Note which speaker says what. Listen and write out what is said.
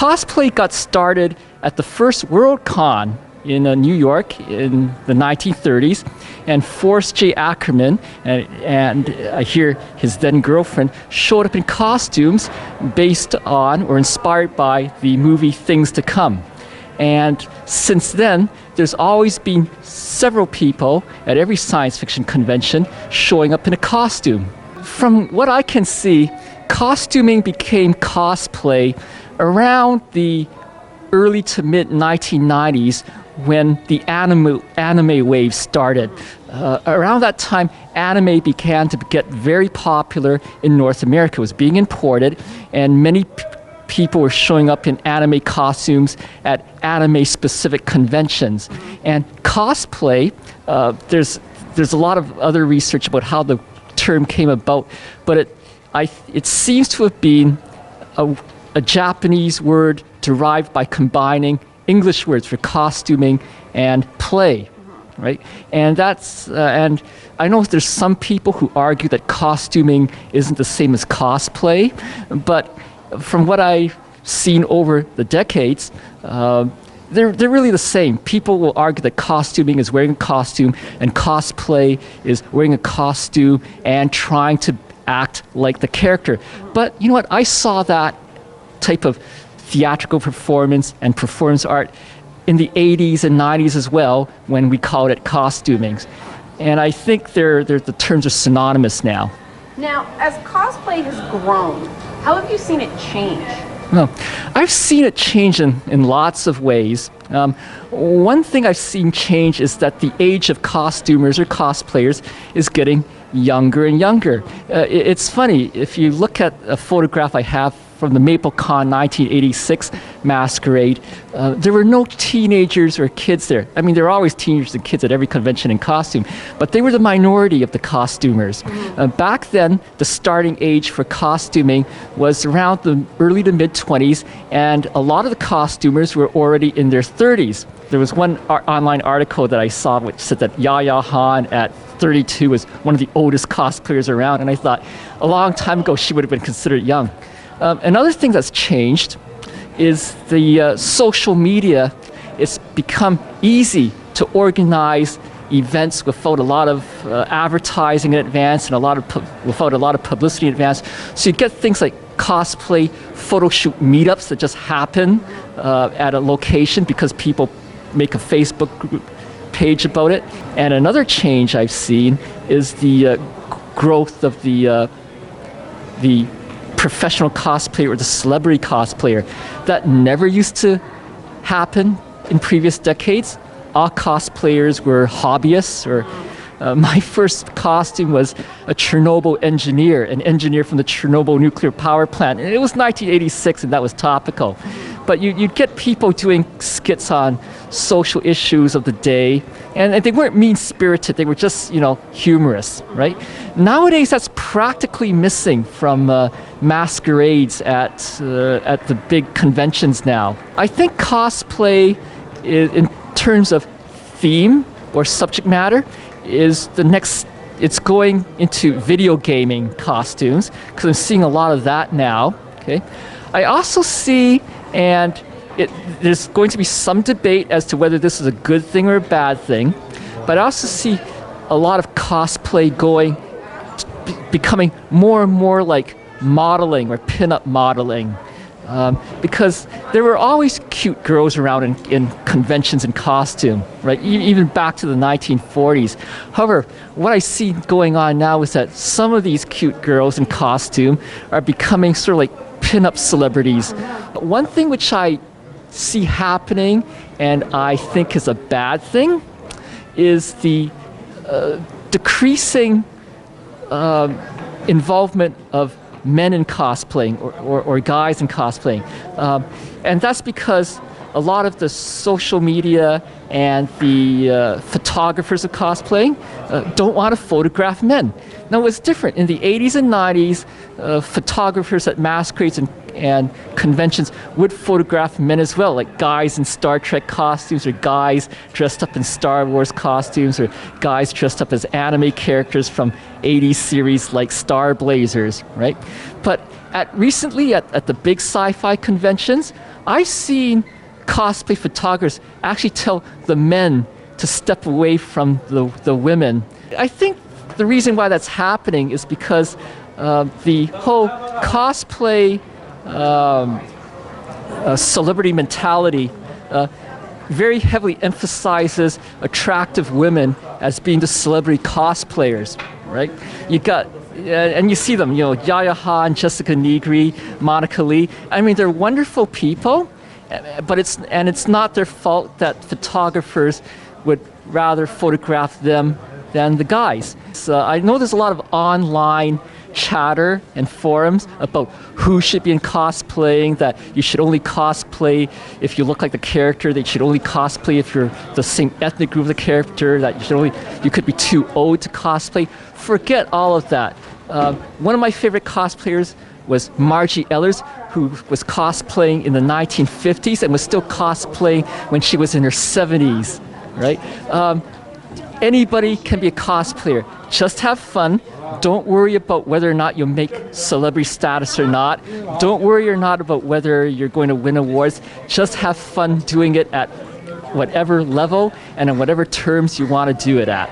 Speaker 1: cosplay got started at the first Worldcon in New York in the 1930s, and Forrest J. Ackerman and I hear his then girlfriend showed up in costumes based on or inspired by the movie Things to Come. And since then, there's always been several people at every science fiction convention showing up in a costume. From what I can see, costuming became cosplay around the early to mid 1990s when the anime wave started. Around that time, anime began to get very popular in North America. It was being imported, and many people were showing up in anime costumes at anime-specific conventions. And cosplay, there's a lot of other research about how the term came about, but it seems to have been a Japanese word derived by combining English words for costuming and play, right? And and I know there's some people who argue that costuming isn't the same as cosplay, but from what I've seen over the decades, they're really the same. People will argue that costuming is wearing a costume and cosplay is wearing a costume and trying to act like the character. But you know what? I saw that type of theatrical performance and performance art in the 80s and 90s as well, when we called it costuming. And I think the terms are synonymous now.
Speaker 2: Now, as cosplay has grown, how have you seen it change?
Speaker 1: Well, I've seen it change in lots of ways. One thing I've seen change is that the age of costumers or cosplayers is getting younger and younger. It's funny, if you look at a photograph I have from the MapleCon 1986 masquerade, there were no teenagers or kids there. I mean, there are always teenagers and kids at every convention in costume, but they were the minority of the costumers. Back then, the starting age for costuming was around the early to mid-20s, and a lot of the costumers were already in their 30s. There was one online article that I saw which said that Yaya Han at 32 was one of the oldest cosplayers around, and I thought, a long time ago, she would have been considered young. Another thing that's changed is the social media. It's become easy to organize events without a lot of advertising in advance and without a lot of publicity in advance. So you get things like cosplay photo shoot meetups that just happen at a location because people make a Facebook group page about it. And another change I've seen is the growth of the professional cosplayer or the celebrity cosplayer. That never used to happen in previous decades. All cosplayers were hobbyists, or my first costume was a Chernobyl engineer, an engineer from the Chernobyl nuclear power plant. And it was 1986 and that was topical. But you'd get people doing skits on social issues of the day, and they weren't mean-spirited, they were just, humorous, right? Nowadays, that's practically missing from masquerades at the big conventions now. I think cosplay, in terms of theme or subject matter, is the next. It's going into video gaming costumes, because I'm seeing a lot of that now, okay? I also see, and there's going to be some debate as to whether this is a good thing or a bad thing, but I also see a lot of cosplay becoming more and more like modeling or pin-up modeling, because there were always cute girls around in conventions in costume, right? Even back to the 1940s. However, what I see going on now is that some of these cute girls in costume are becoming sort of like pin-up celebrities. One thing which I see happening, and I think is a bad thing, is the decreasing involvement of men in cosplaying or guys in cosplaying. And that's because a lot of the social media and the photographers of cosplaying don't want to photograph men. Now, it's different. In the 80s and 90s, photographers at masquerades and conventions would photograph men as well, like guys in Star Trek costumes, or guys dressed up in Star Wars costumes, or guys dressed up as anime characters from 80s series like Star Blazers, right? But recently at the big sci-fi conventions, I've seen cosplay photographers actually tell the men to step away from the women. I think the reason why that's happening is because the whole cosplay celebrity mentality very heavily emphasizes attractive women as being the celebrity cosplayers, right? You got, and you see them, Yaya Han, Jessica Nigri, Monica Lee. I mean, they're wonderful people, but it's not their fault that photographers would rather photograph them than the guys. So I know there's a lot of online chatter and forums about who should be in cosplaying, that you should only cosplay if you look like the character, that you should only cosplay if you're the same ethnic group of the character, that you could be too old to cosplay. Forget all of that. One of my favorite cosplayers was Margie Ellers, who was cosplaying in the 1950s and was still cosplaying when she was in her 70s, right? Anybody can be a cosplayer. Just have fun. Don't worry about whether or not you'll make celebrity status or not. Don't worry or not about whether you're going to win awards. Just have fun doing it at whatever level and on whatever terms you want to do it at.